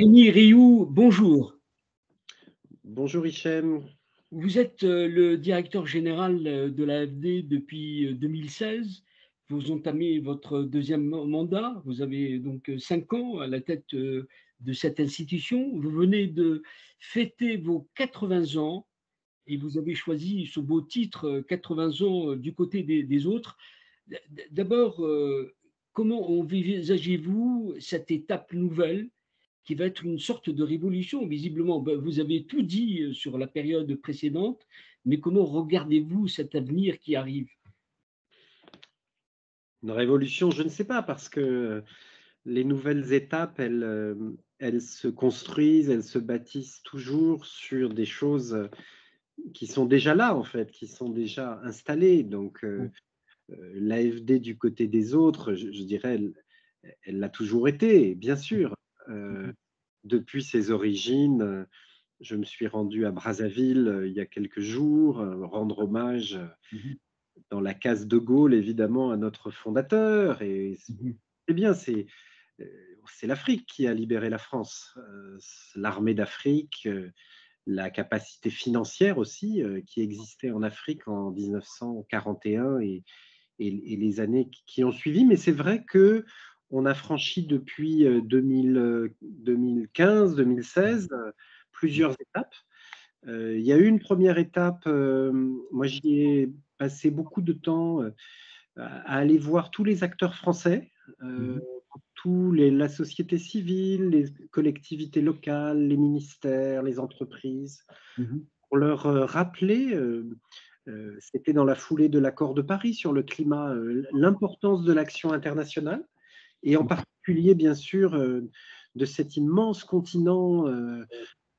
Rémi Rioux, bonjour. Bonjour Hichem. Vous êtes le directeur général de l'AFD depuis 2016. Vous entamez votre deuxième mandat. Vous avez donc 5 ans à la tête de cette institution. Vous venez de fêter vos 80 ans et vous avez choisi ce beau titre, 80 ans du côté des autres. D'abord, comment envisagez-vous cette étape nouvelle qui va être une sorte de révolution, visiblement? Ben, vous avez tout dit sur la période précédente, mais comment regardez-vous cet avenir qui arrive? Une révolution, je ne sais pas, parce que les nouvelles étapes, elles se construisent, elles se bâtissent toujours sur des choses qui sont déjà là, en fait, qui sont déjà installées. Donc, l'AFD du côté des autres, je dirais, elle l'a toujours été, bien sûr. Euh, Depuis ses origines, je me suis rendu à Brazzaville il y a quelques jours, rendre hommage Mhm, dans la case de Gaulle, évidemment, à notre fondateur. Et mhm, c'est bien, c'est l'Afrique qui a libéré la France, l'armée d'Afrique, la capacité financière aussi qui existait en Afrique en 1941 et les années qui ont suivi. Mais c'est vrai que on a franchi depuis 2015-2016 plusieurs étapes. Il y a eu une première étape, moi j'y ai passé beaucoup de temps à aller voir tous les acteurs français, euh, mhm, la société civile, les collectivités locales, les ministères, les entreprises, mhm, pour leur rappeler, c'était dans la foulée de l'accord de Paris sur le climat, l'importance de l'action internationale, et en particulier, bien sûr, de cet immense continent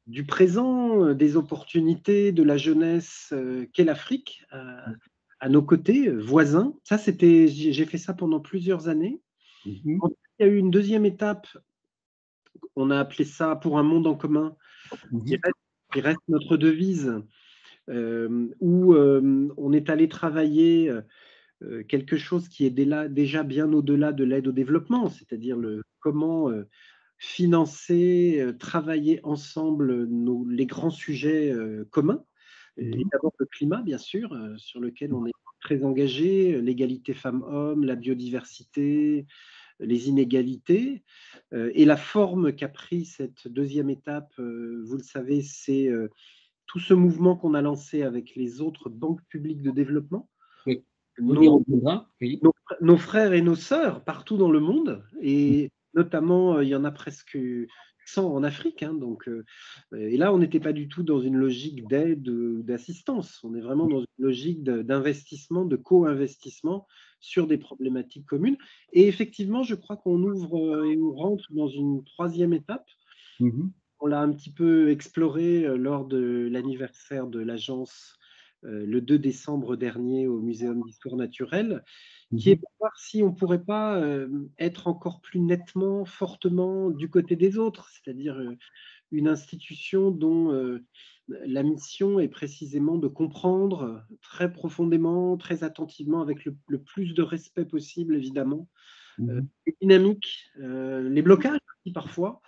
du présent, des opportunités, de la jeunesse qu'est l'Afrique, à nos côtés, voisins. Ça, j'ai fait ça pendant plusieurs années. mhm, Ensuite, il y a eu une deuxième étape, on a appelé ça pour un monde en commun, qui mhm, reste, qui reste notre devise, où on est allé travailler quelque chose qui est déjà bien au-delà de l'aide au développement, c'est-à-dire comment financer, travailler ensemble les grands sujets communs. Et mhm, d'abord le climat, bien sûr, sur lequel on est très engagé, l'égalité femmes-hommes, la biodiversité, les inégalités. Et la forme qu'a pris cette deuxième étape, vous le savez, c'est tout ce mouvement qu'on a lancé avec les autres banques publiques de développement, oui. On y nos, reviendra, oui. nos frères et nos sœurs partout dans le monde, et notamment, il y en a presque 100 en Afrique. Hein, donc, et là, on n'était pas du tout dans une logique d'aide ou d'assistance. On est vraiment dans une logique d'investissement, de co-investissement sur des problématiques communes. Et effectivement, je crois qu'on ouvre et on rentre dans une troisième étape. Mhm, On l'a un petit peu exploré lors de l'anniversaire de l'agence le 2 décembre dernier au Muséum d'histoire naturelle, qui est mhm, de voir si on ne pourrait pas être encore plus nettement, fortement du côté des autres, c'est-à-dire une institution dont la mission est précisément de comprendre très profondément, très attentivement, avec le plus de respect possible, évidemment, mhm, les dynamiques, les blocages aussi parfois,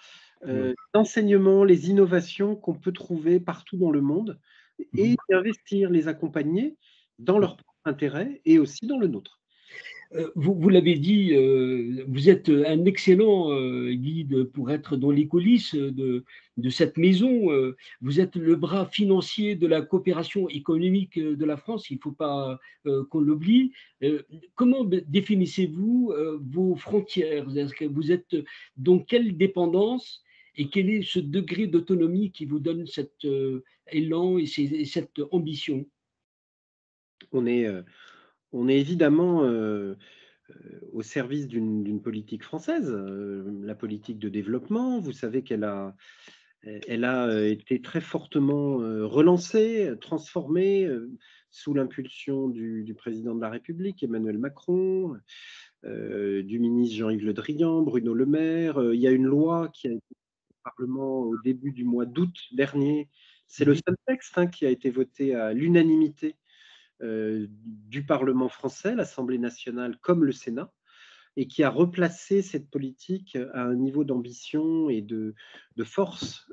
oui, l'enseignement, les innovations qu'on peut trouver partout dans le monde, mhm. et d'investir, les accompagner dans leur propre intérêt et aussi dans le nôtre. Vous l'avez dit, vous êtes un excellent guide pour être dans les coulisses de cette maison. Vous êtes le bras financier de la coopération économique de la France, il ne faut pas qu'on l'oublie. Comment définissez-vous vos frontières? Est-ce que vous êtes dans quelle dépendance et quel est ce degré d'autonomie qui vous donne cet élan et cette ambition? On est, euh, on est évidemment au service d'une politique française, la politique de développement. Vous savez qu'elle a été très fortement relancée, transformée sous l'impulsion du président de la République, Emmanuel Macron, du ministre Jean-Yves Le Drian, Bruno Le Maire. Il y a une loi qui a été au Parlement au début du mois d'août dernier. C'est le Mhm, seul texte qui a été voté à l'unanimité du Parlement français, l'Assemblée nationale comme le Sénat, et qui a replacé cette politique à un niveau d'ambition et de force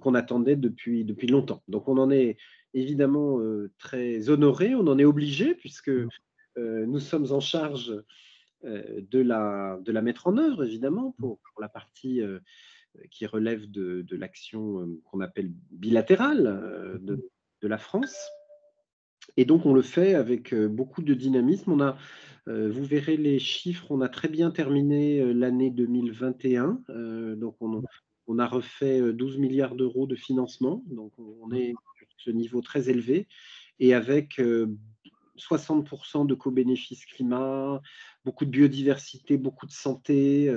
qu'on attendait depuis longtemps. Donc on en est évidemment très honoré, on en est obligé puisque nous sommes en charge de la mettre en œuvre, évidemment, pour la partie qui relève de l'action qu'on appelle bilatérale de la France. Et donc, on le fait avec beaucoup de dynamisme. Vous verrez les chiffres, on a très bien terminé l'année 2021. Donc, on a refait 12 milliards d'euros de financement. Donc, on est sur ce niveau très élevé et avec 60% de co-bénéfices climat, beaucoup de biodiversité, beaucoup de santé.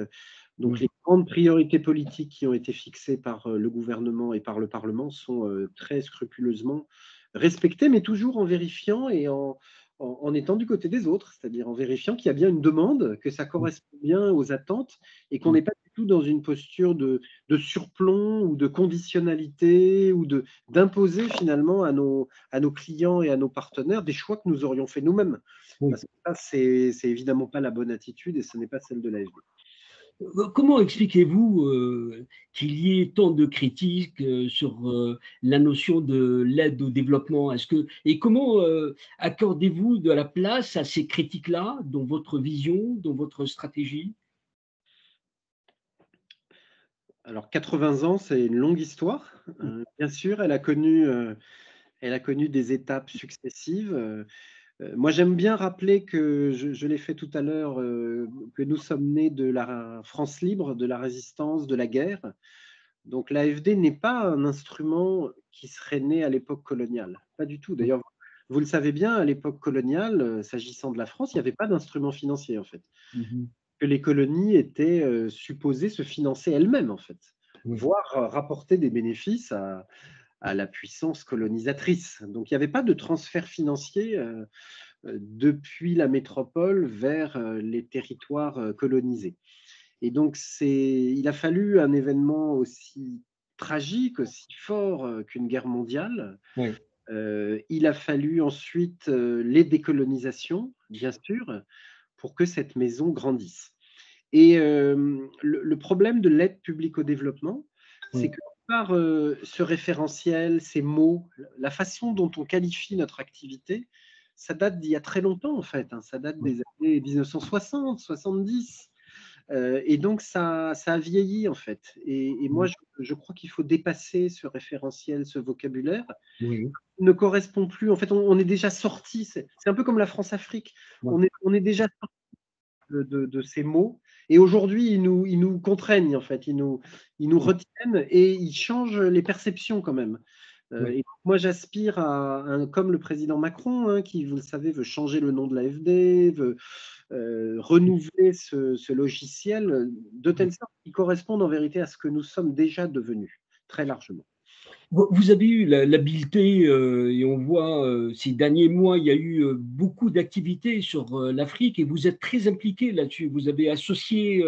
Donc, les grandes priorités politiques qui ont été fixées par le gouvernement et par le Parlement sont très scrupuleusement respectées, mais toujours en vérifiant et en étant du côté des autres, c'est-à-dire en vérifiant qu'il y a bien une demande, que ça correspond bien aux attentes et qu'on n'est pas du tout dans une posture de surplomb ou de conditionnalité ou d'imposer finalement à nos clients et à nos partenaires des choix que nous aurions fait nous-mêmes. Parce que ça, c'est évidemment pas la bonne attitude et ce n'est pas celle de l'AFD. Comment expliquez-vous qu'il y ait tant de critiques sur la notion de l'aide au développement? Et comment accordez-vous de la place à ces critiques-là dans votre vision, dans votre stratégie? Alors 80 ans, c'est une longue histoire. Bien sûr, elle a connu des étapes successives. Moi, j'aime bien rappeler que je l'ai fait tout à l'heure, que nous sommes nés de la France libre, de la résistance, de la guerre. Donc l'AFD n'est pas un instrument qui serait né à l'époque coloniale, pas du tout. D'ailleurs, vous le savez bien, à l'époque coloniale, s'agissant de la France, il n'y avait pas d'instrument financier en fait. Mhm. Que les colonies étaient supposées se financer elles-mêmes en fait, Oui. voire rapporter des bénéfices à la puissance colonisatrice. Donc il n'y avait pas de transfert financier depuis la métropole vers les territoires colonisés. Et donc, il a fallu un événement aussi tragique, aussi fort qu'une guerre mondiale. Oui. Il a fallu ensuite les décolonisations, bien sûr, pour que cette maison grandisse. Et le problème de l'aide publique au développement, c'est Oui. que par ce référentiel, ces mots, la façon dont on qualifie notre activité, ça date d'il y a très longtemps en fait, hein, ça date des années 1960, 70. Et donc, ça a vieilli, en fait. Et moi, je crois qu'il faut dépasser ce référentiel, ce vocabulaire. Oui. Il ne correspond plus. En fait, on est déjà sorti. C'est un peu comme la France-Afrique. Oui. On est déjà sorti de ces mots. Et aujourd'hui, ils nous contraignent, en fait. Ils nous retiennent et ils changent les perceptions quand même. Oui. Et moi, j'aspire comme le président Macron, hein, qui, vous le savez, veut changer le nom de l'AFD, veut renouveler ce logiciel de telle sorte qu'il corresponde en vérité à ce que nous sommes déjà devenus, très largement. Vous avez eu l'habileté, et on voit ces derniers mois, il y a eu beaucoup d'activités sur l'Afrique et vous êtes très impliqué là-dessus. Vous avez associé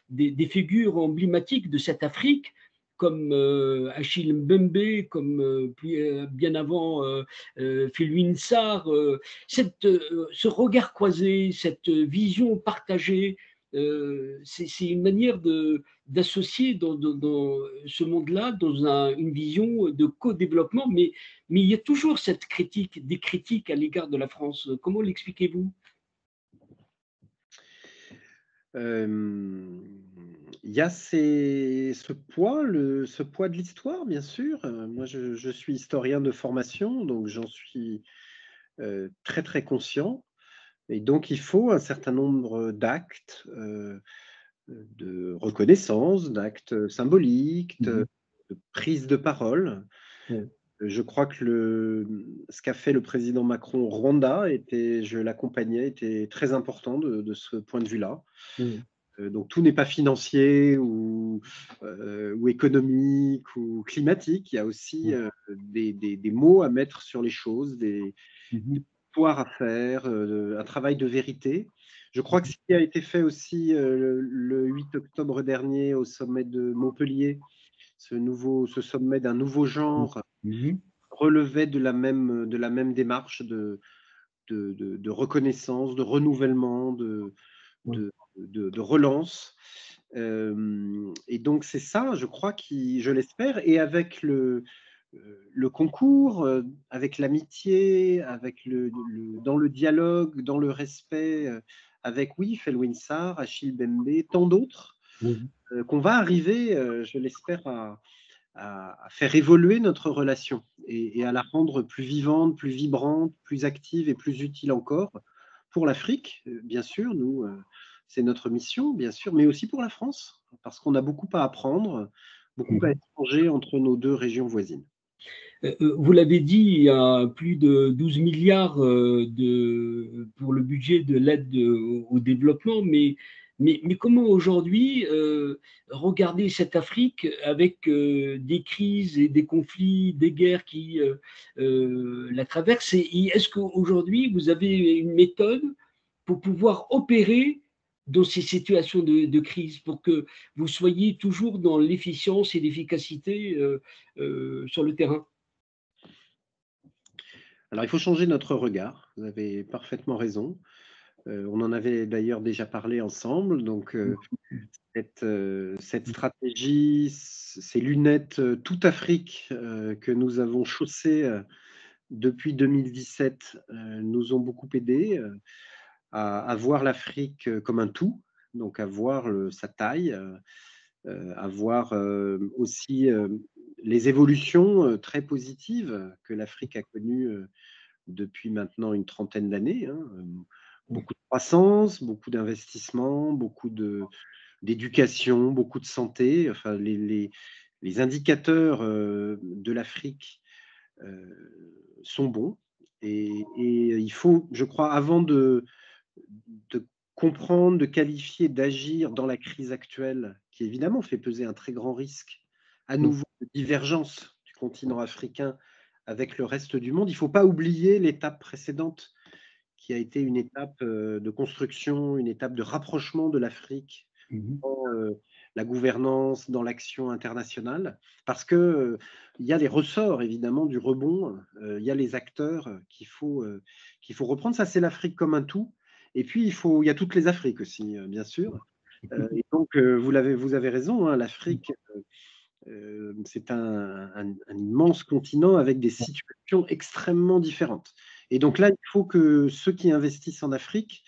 des figures emblématiques de cette Afrique, comme Achille Mbembe, comme bien avant Felwine Sarr. Ce regard croisé, cette vision partagée, c'est une manière d'associer dans ce monde-là, dans une vision de co-développement, mais il y a toujours cette critique, des critiques à l'égard de la France. Comment l'expliquez-vous? Il y a ce poids de l'histoire, bien sûr. Moi, je suis historien de formation, donc j'en suis très, très conscient. Et donc, il faut un certain nombre d'actes de reconnaissance, d'actes symboliques, Mhm. de prise de parole. Ouais. Je crois que ce qu'a fait le président Macron au Rwanda je l'accompagnais, était très important de ce point de vue-là. Mhm. Donc tout n'est pas financier ou économique ou climatique. Il y a aussi Ouais. des mots à mettre sur les choses, des Mhm. histoires à faire, un travail de vérité. Je crois que ce qui a été fait aussi le 8 octobre dernier au sommet de Montpellier, ce sommet d'un nouveau genre, Mhm. relevait de la même démarche de reconnaissance, de renouvellement, Ouais. de relance. Et donc c'est ça, je crois, qui, je l'espère, et avec le concours, avec l'amitié, avec dans le dialogue, dans le respect, avec, oui, Felwine Sarr, Achille Bembe, tant d'autres, Mhm. qu'on va arriver, je l'espère, à faire évoluer notre relation et à la rendre plus vivante, plus vibrante, plus active et plus utile encore pour l'Afrique, bien sûr, nous, c'est notre mission, bien sûr, mais aussi pour la France, parce qu'on a beaucoup à apprendre, beaucoup à Mhm. échanger entre nos deux régions voisines. Vous l'avez dit, il y a plus de 12 milliards pour le budget de l'aide au développement, mais comment aujourd'hui regarder cette Afrique avec des crises et des conflits, des guerres qui la traversent? Et est-ce qu'aujourd'hui, vous avez une méthode pour pouvoir opérer dans ces situations de crise, pour que vous soyez toujours dans l'efficience et l'efficacité sur le terrain? Alors, il faut changer notre regard, vous avez parfaitement raison. On en avait d'ailleurs déjà parlé ensemble, donc cette stratégie, ces lunettes toute Afrique que nous avons chaussées depuis 2017 nous ont beaucoup aidés à voir l'Afrique comme un tout, donc à voir sa taille, à voir aussi les évolutions très positives que l'Afrique a connues depuis maintenant une trentaine d'années, hein. Beaucoup de croissance, beaucoup d'investissements, beaucoup d'éducation, beaucoup de santé. Enfin, les indicateurs de l'Afrique sont bons. Et il faut, je crois, avant de comprendre, de qualifier, d'agir dans la crise actuelle, qui évidemment fait peser un très grand risque, à Mmh. nouveau, de divergence du continent africain avec le reste du monde, il ne faut pas oublier l'étape précédente, qui a été une étape de construction, une étape de rapprochement de l'Afrique Mmh. dans la gouvernance, dans l'action internationale, parce que il y a les ressorts évidemment du rebond, il y a les acteurs qu'il faut reprendre. Ça, c'est l'Afrique comme un tout. Et puis il y a toutes les Afriques aussi, bien sûr. Et donc vous avez raison, hein, l'Afrique, c'est un immense continent avec des situations extrêmement différentes. Et donc là, il faut que ceux qui investissent en Afrique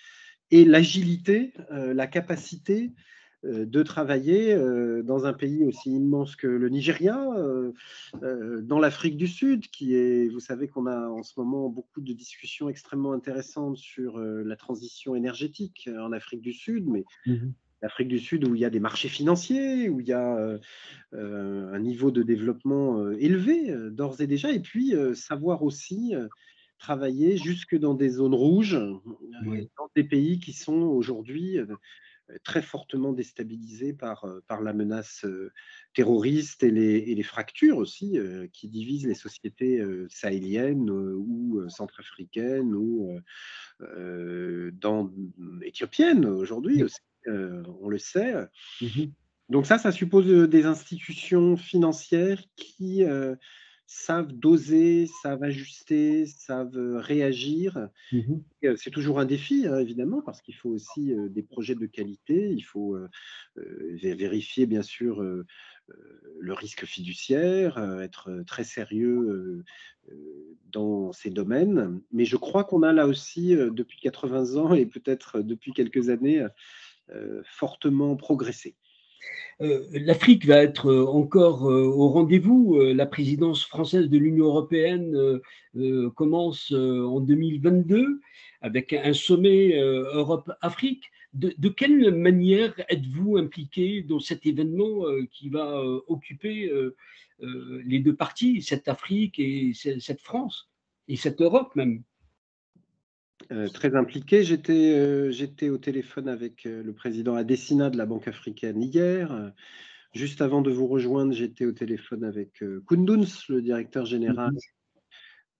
aient l'agilité, la capacité de travailler dans un pays aussi immense que le Nigeria, dans l'Afrique du Sud, qui est, vous savez qu'on a en ce moment beaucoup de discussions extrêmement intéressantes sur la transition énergétique en Afrique du Sud, mais Mmh. l'Afrique du Sud où il y a des marchés financiers, où il y a un niveau de développement élevé d'ores et déjà, et puis savoir aussi travailler jusque dans des zones rouges, Ouais. dans des pays qui sont aujourd'hui très fortement déstabilisés par la menace terroriste et les fractures aussi qui divisent les sociétés sahéliennes ou centrafricaines ou éthiopiennes aujourd'hui Oui. aussi, on le sait. Mmh. Donc ça suppose des institutions financières qui savent doser, savent ajuster, savent réagir. Mmh. C'est toujours un défi, hein, évidemment, parce qu'il faut aussi des projets de qualité. Il faut vérifier, bien sûr, le risque fiduciaire, être très sérieux dans ces domaines. Mais je crois qu'on a là aussi, depuis 80 ans et peut-être depuis quelques années, fortement progressé. L'Afrique va être encore au rendez-vous. La présidence française de l'Union européenne commence en 2022 avec un sommet Europe-Afrique. De quelle manière êtes-vous impliqué dans cet événement qui va occuper les deux parties, cette Afrique et cette France, et cette Europe même? Très impliqué. J'étais au téléphone avec le président Adesina de la Banque africaine hier. Juste avant de vous rejoindre, j'étais au téléphone avec Koundounz, le directeur général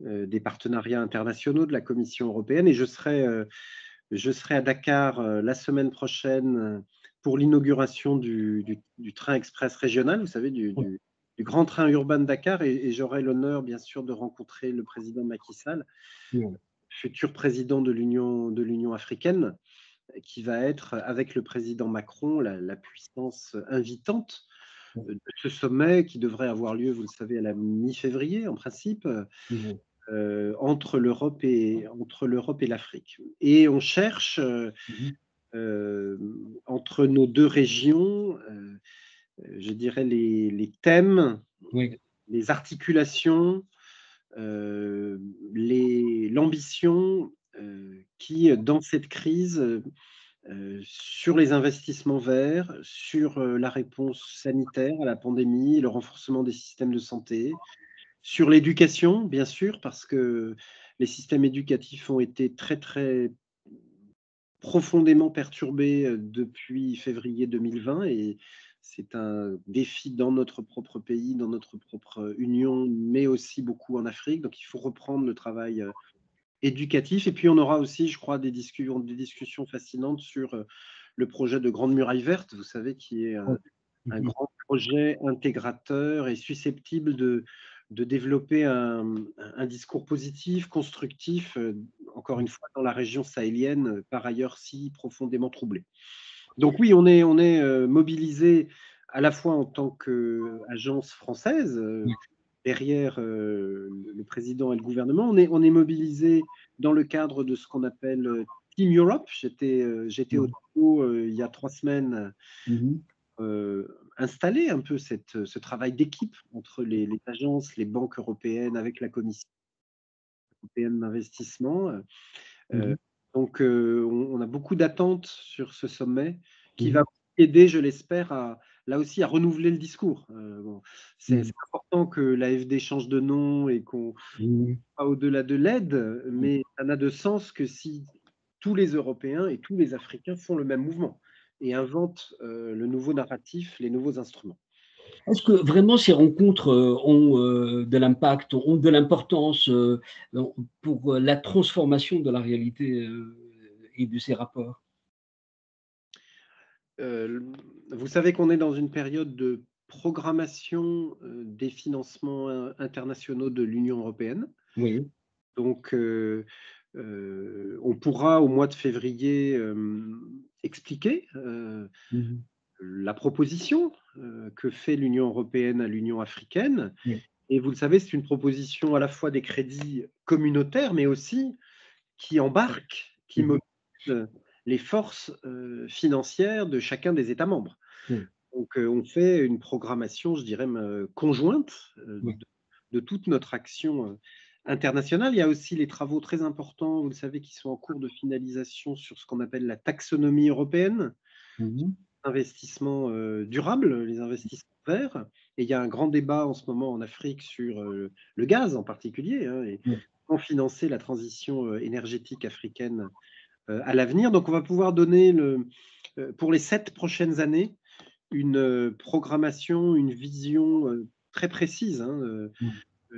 Mhm. des partenariats internationaux de la Commission européenne, et je serai à Dakar la semaine prochaine pour l'inauguration du train express régional, vous savez, du grand train urbain de Dakar, et j'aurai l'honneur, bien sûr, de rencontrer le président Macky Sall, Ouais. futur président de l'Union africaine. qui va être, avec le président Macron, la puissance invitante de ce sommet qui devrait avoir lieu, vous le savez, à la mi-février en principe, Mhm. entre l'Europe et l'Afrique. Et on cherche, Mhm. entre nos 2 régions, je dirais les thèmes, Oui. les articulations, l'ambition, qui, dans cette crise, sur les investissements verts, sur, la réponse sanitaire à la pandémie, le renforcement des systèmes de santé, sur l'éducation, bien sûr, parce que les systèmes éducatifs ont été très, très profondément perturbés, depuis février 2020 et c'est un défi dans notre propre pays, dans notre propre union, mais aussi beaucoup en Afrique. Donc il faut reprendre le travail, éducatif et puis on aura aussi, je crois, des discussions fascinantes sur, le projet de Grande Muraille Verte, vous savez, qui est Oui. un Mhm. grand projet intégrateur et susceptible de développer un discours positif, constructif, encore une fois dans la région sahélienne, par ailleurs si profondément troublée. Donc oui, on est mobilisés à la fois en tant qu'agence française, derrière, le président et le gouvernement. On est mobilisés dans le cadre de ce qu'on appelle, Team Europe. J'étais au Mhm. Togo, il y a 3 semaines, Mhm. installer un peu ce travail d'équipe entre les agences, les banques européennes avec la Commission européenne d'investissement, Mhm. donc on a beaucoup d'attentes sur ce sommet qui va Mhm. aider, je l'espère, là aussi, à renouveler le discours. Bon, c'est Mhm. important que l'AFD change de nom et qu'on Mhm. va au-delà de l'aide, mais ça n'a de sens que si tous les Européens et tous les Africains font le même mouvement et inventent, le nouveau narratif, les nouveaux instruments. Est-ce que vraiment ces rencontres ont de l'impact, ont de l'importance pour la transformation de la réalité et de ces rapports? Vous savez qu'on est dans une période de programmation, des financements internationaux de l'Union européenne. Oui. Donc, on pourra au mois de février, expliquer, Mhm. la proposition, que fait l'Union européenne à l'Union africaine Oui. et vous le savez, c'est une proposition à la fois des crédits communautaires, mais aussi qui embarque, qui Mhm. mobilise les forces, financières de chacun des États membres. Oui. Donc, on fait une programmation, je dirais même, conjointe, Oui. de toute notre action, internationale. Il y a aussi les travaux très importants, vous le savez, qui sont en cours de finalisation sur ce qu'on appelle la taxonomie européenne, Mhm. investissements, durables, les investissements verts et il y a un grand débat en ce moment en Afrique sur, le gaz en particulier, hein et Oui. comment financer la transition, énergétique africaine, à l'avenir. Donc on va pouvoir donner pour les 7 prochaines années, une, programmation, une vision, très précise, hein, Mhm.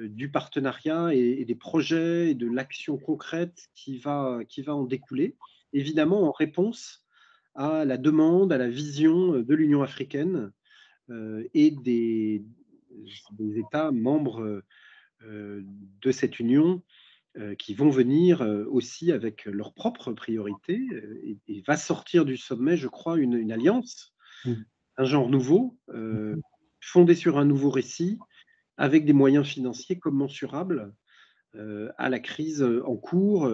du partenariat et des projets et de l'action concrète qui va en découler. Évidemment en réponse à la demande, à la vision, de l'Union africaine, et des États membres, de cette union, qui vont venir, aussi avec leurs propres priorités, et va sortir du sommet, je crois, une alliance, Mhm. un genre nouveau, fondé sur un nouveau récit, avec des moyens financiers commensurables, à la crise, en cours.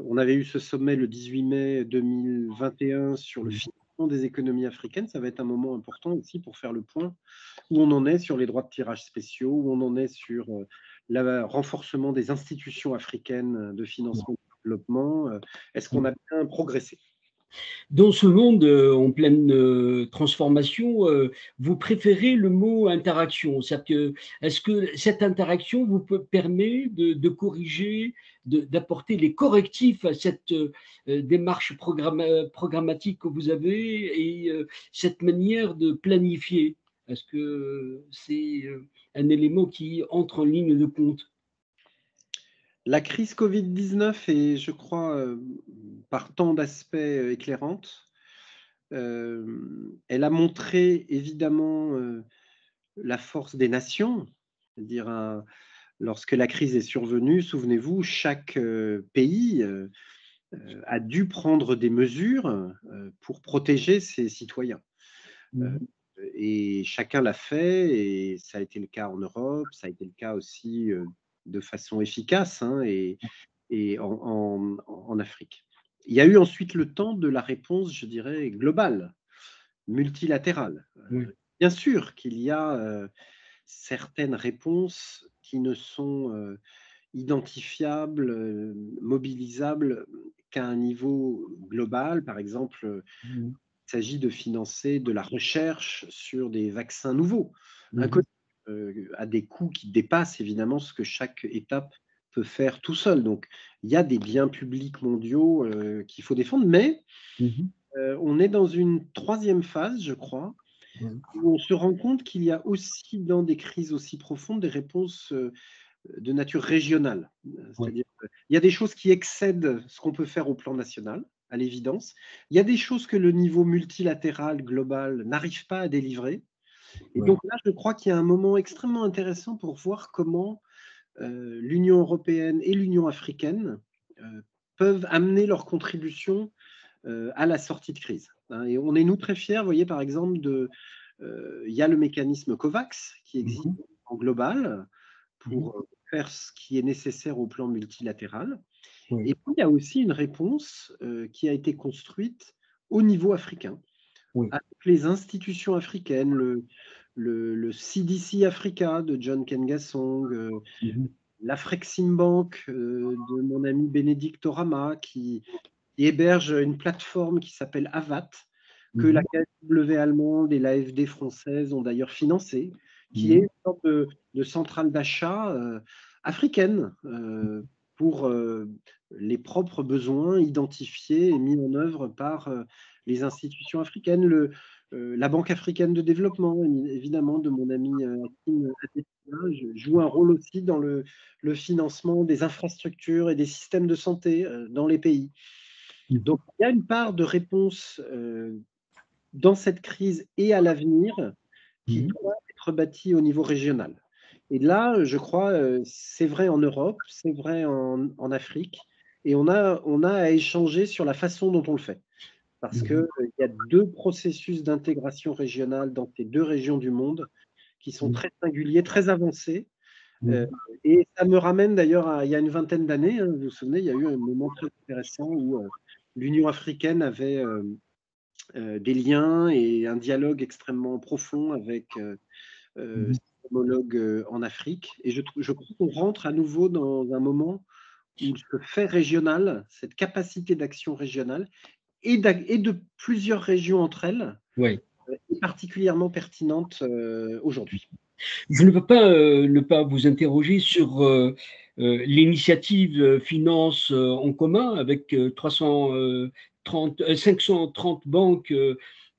On avait eu ce sommet le 18 mai 2021 sur le Mhm. financement des économies africaines. Ça va être un moment important aussi pour faire le point où on en est sur les droits de tirage spéciaux, où on en est sur, le renforcement des institutions africaines de financement du développement. Est-ce qu'on a bien progressé? Dans ce monde en pleine transformation, vous préférez le mot interaction. C'est-à-dire que, est-ce que cette interaction vous permet de corriger, d'apporter les correctifs à cette démarche programmatique que vous avez et cette manière de planifier? Est-ce que c'est un élément qui entre en ligne de compte? La crise Covid-19 est, je crois, par tant d'aspects, éclairante. Elle a montré évidemment, la force des nations, c'est-à-dire lorsque la crise est survenue, souvenez-vous, chaque pays, a dû prendre des mesures pour protéger ses citoyens. Euh, Mhm. et chacun l'a fait, et ça a été le cas en Europe, ça a été le cas aussi de façon efficace, hein, et en Afrique. Il y a eu ensuite le temps de la réponse, je dirais, globale, multilatérale. Oui. Bien sûr qu'il y a certaines réponses qui ne sont identifiables, mobilisables qu'à un niveau global. Par exemple, Mhm. il s'agit de financer de la recherche sur des vaccins nouveaux, Mhm. inconnus, à des coûts qui dépassent évidemment ce que chaque État peut faire tout seul. Donc, il y a des biens publics mondiaux qu'il faut défendre, mais Mhm. on est dans une troisième phase, je crois, Oui. où on se rend compte qu'il y a aussi, dans des crises aussi profondes, des réponses de nature régionale. Oui. C'est-à-dire qu'il y a des choses qui excèdent ce qu'on peut faire au plan national, à l'évidence. Il y a des choses que le niveau multilatéral, global, n'arrive pas à délivrer. Et Oui. donc là, je crois qu'il y a un moment extrêmement intéressant pour voir comment l'Union européenne et l'Union africaine peuvent amener leur contribution à la sortie de crise, hein. Et on est, nous, très fiers, vous voyez, par exemple, il y a le mécanisme COVAX qui existe Mhm. en global Mhm. pour faire ce qui est nécessaire au plan multilatéral. Oui. Et puis, il y a aussi une réponse qui a été construite au niveau africain, Oui. avec les institutions africaines, le CDC Africa de John Kengasong, Mhm. l'Afreximbank de mon ami Bénédicte Orama, qui héberge une plateforme qui s'appelle Avat, que la Mhm. KfW allemande et l'AfD française ont d'ailleurs financé, qui est Mhm. une sorte de centrale d'achat africaine pour les propres besoins identifiés et mis en œuvre par les institutions africaines. La Banque africaine de développement, évidemment, de mon ami Hakim Adesina, joue un rôle aussi dans le financement des infrastructures et des systèmes de santé dans les pays. Mhm. Donc, il y a une part de réponse dans cette crise et à l'avenir qui Mhm. doit être bâtie au niveau régional. Et là, je crois, c'est vrai en Europe, c'est vrai en Afrique, et on a à échanger sur la façon dont on le fait. Parce qu'il Mhm. y a deux processus d'intégration régionale dans ces deux régions du monde qui sont Mhm. très singuliers, très avancés. Euh, Mhm. et ça me ramène d'ailleurs à il y a une vingtaine d'années, hein, vous vous souvenez, il y a eu un moment très intéressant où l'Union africaine avait des liens et un dialogue extrêmement profond avec Mhm. ses homologues en Afrique. Et je crois qu'on rentre à nouveau dans un moment où ce fait régional, cette capacité d'action régionale et de plusieurs régions entre elles, Oui. est particulièrement pertinente aujourd'hui. Je ne peux pas ne pas vous interroger sur l'initiative Finance en commun avec 530 banques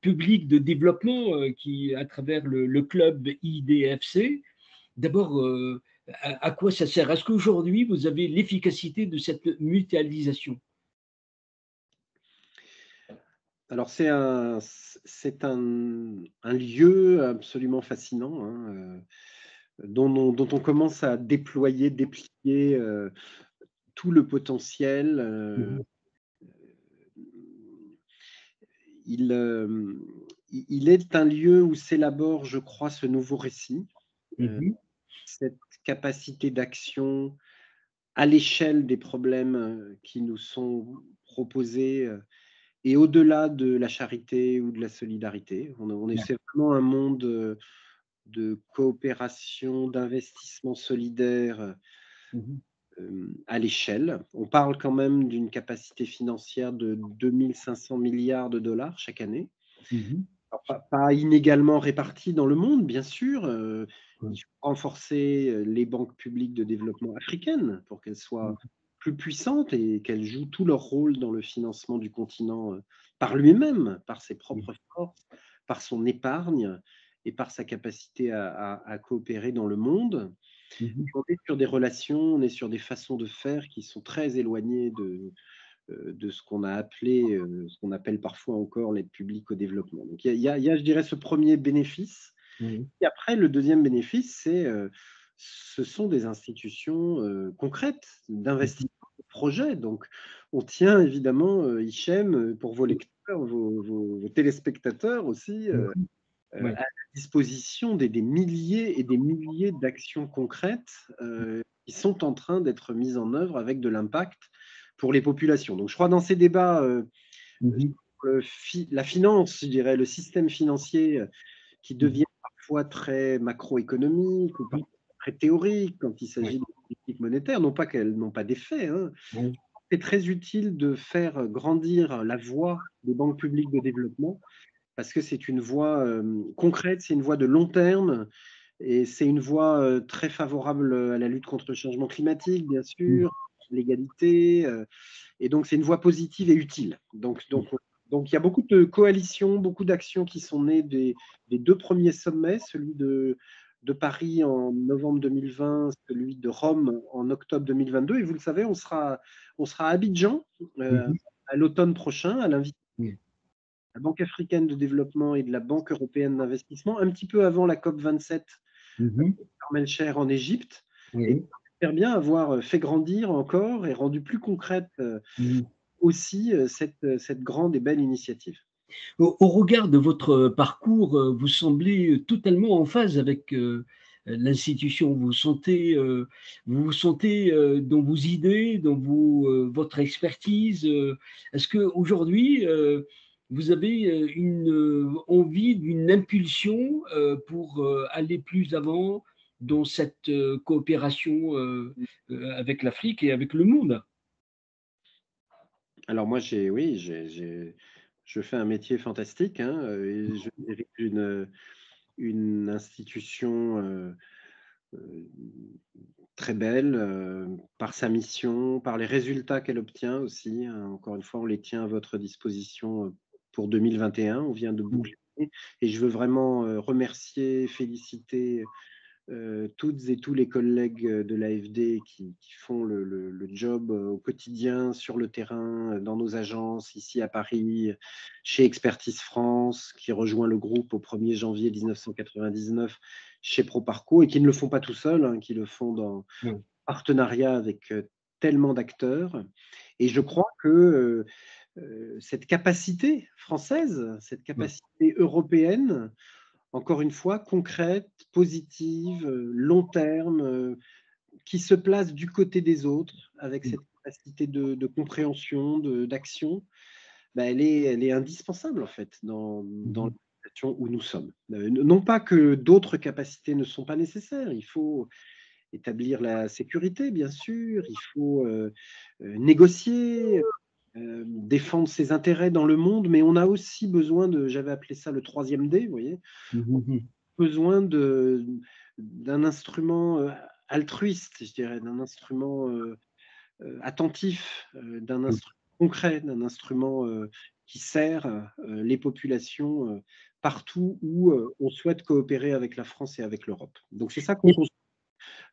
publiques de développement qui, à travers le club IDFC. D'abord, à quoi ça sert? Est-ce qu'aujourd'hui, vous avez l'efficacité de cette mutualisation? Alors c'est un lieu absolument fascinant, hein, dont on commence à déplier tout le potentiel. Mhm. Il, euh, il est un lieu où s'élabore, je crois, ce nouveau récit, euh, Mhm. cette capacité d'action à l'échelle des problèmes qui nous sont proposés et au-delà de la charité ou de la solidarité. Ouais. C'est vraiment un monde de coopération, d'investissement solidaire Mhm. à l'échelle. On parle quand même d'une capacité financière de 2500 milliards de dollars chaque année. Mhm. Alors, pas inégalement répartis dans le monde, bien sûr. Ouais. Il faut renforcer les banques publiques de développement africaines pour qu'elles soient Mhm. plus puissantes et qu'elles jouent tout leur rôle dans le financement du continent par lui-même, par ses propres forces, par son épargne et par sa capacité à coopérer dans le monde. Mhm. On est sur des relations, on est sur des façons de faire qui sont très éloignées de ce qu'on a appelé, ce qu'on appelle parfois encore l'aide publique au développement. Donc il y a, je dirais, ce premier bénéfice. Mhm. Et après, le deuxième bénéfice, ce sont des institutions concrètes Mhm. d'investissement de projet. Donc, on tient évidemment, Hichem, pour vos lecteurs, vos téléspectateurs aussi, Mhm. à Ouais. la disposition des milliers et des milliers d'actions concrètes qui sont en train d'être mises en œuvre avec de l'impact pour les populations. Donc je crois dans ces débats, Mhm. la finance, je dirais, le système financier qui Mhm. devient parfois très macroéconomique ou parfois très théorique quand il Ouais. s'agit de politique monétaire, non pas qu'elles n'ont pas d'effet, hein. Ouais. C'est très utile de faire grandir la voix des banques publiques de développement parce que c'est une voie concrète, c'est une voie de long terme et c'est une voie très favorable à la lutte contre le changement climatique, bien Mhm. sûr, l'égalité, et donc c'est une voie positive et utile. Donc il y a beaucoup de coalitions, beaucoup d'actions qui sont nées des deux premiers sommets, celui de Paris en novembre 2020, celui de Rome en octobre 2022. Et vous le savez, on sera à Abidjan Mhm. à l'automne prochain, à l'invitation Ouais. de la Banque africaine de développement et de la Banque européenne d'investissement, un petit peu avant la COP27 Mhm. Sharm el-Sheikh en Égypte. Et Ouais. j'espère bien avoir fait grandir encore et rendu plus concrète Mhm. aussi cette grande et belle initiative. Au regard de votre parcours, vous semblez totalement en phase avec l'institution. Vous vous sentez dans vos idées, dans votre expertise. Est-ce qu'aujourd'hui, vous avez une envie d'une impulsion pour aller plus avant dans cette coopération avec l'Afrique et avec le monde? Alors moi, oui, je fais un métier fantastique, hein, et je dirige une institution euh, très belle par sa mission, par les résultats qu'elle obtient aussi, hein. Encore une fois, on les tient à votre disposition pour 2021. On vient de Mm. boucler. Et je veux vraiment remercier, féliciter toutes et tous les collègues de l'AFD qui font le job au quotidien, sur le terrain, dans nos agences, ici à Paris, chez Expertise France, qui rejoint le groupe au 1er janvier 1999 chez Proparco, et qui ne le font pas tout seuls, hein, qui le font dans Ouais. partenariat avec tellement d'acteurs. Et je crois que cette capacité française, cette Ouais. capacité européenne, encore une fois, concrète, positive, long terme, qui se place du côté des autres avec Mm. cette capacité de compréhension, d'action, bah, elle est indispensable en fait dans la Mhm. situation où nous sommes. Non pas que d'autres capacités ne sont pas nécessaires, il faut établir la sécurité, bien sûr, il faut négocier, défendre ses intérêts dans le monde, mais on a aussi besoin j'avais appelé ça le troisième D, vous voyez, Mhm. besoin d'un instrument altruiste, je dirais, d'un instrument attentif, d'un Mhm. instrument concret, d'un instrument qui sert les populations partout où on souhaite coopérer avec la France et avec l'Europe. Donc c'est ça qu'on construit.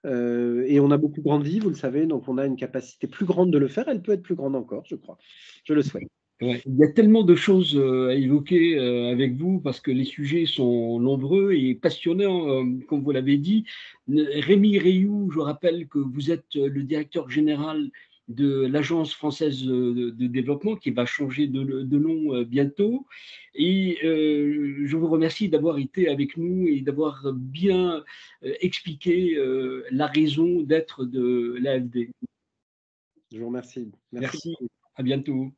Et on a beaucoup grandi, vous le savez, donc on a une capacité plus grande de le faire. Elle peut être plus grande encore, je crois. Je le souhaite. Ouais, il y a tellement de choses, à évoquer, avec vous parce que les sujets sont nombreux et passionnants, comme vous l'avez dit. Rémi Rioux, je rappelle que vous êtes le directeur général de l'Agence française, de développement qui va changer de nom, bientôt et je vous remercie d'avoir été avec nous et d'avoir bien, expliqué, la raison d'être de l'AFD. Je vous remercie. Merci. Merci, à bientôt.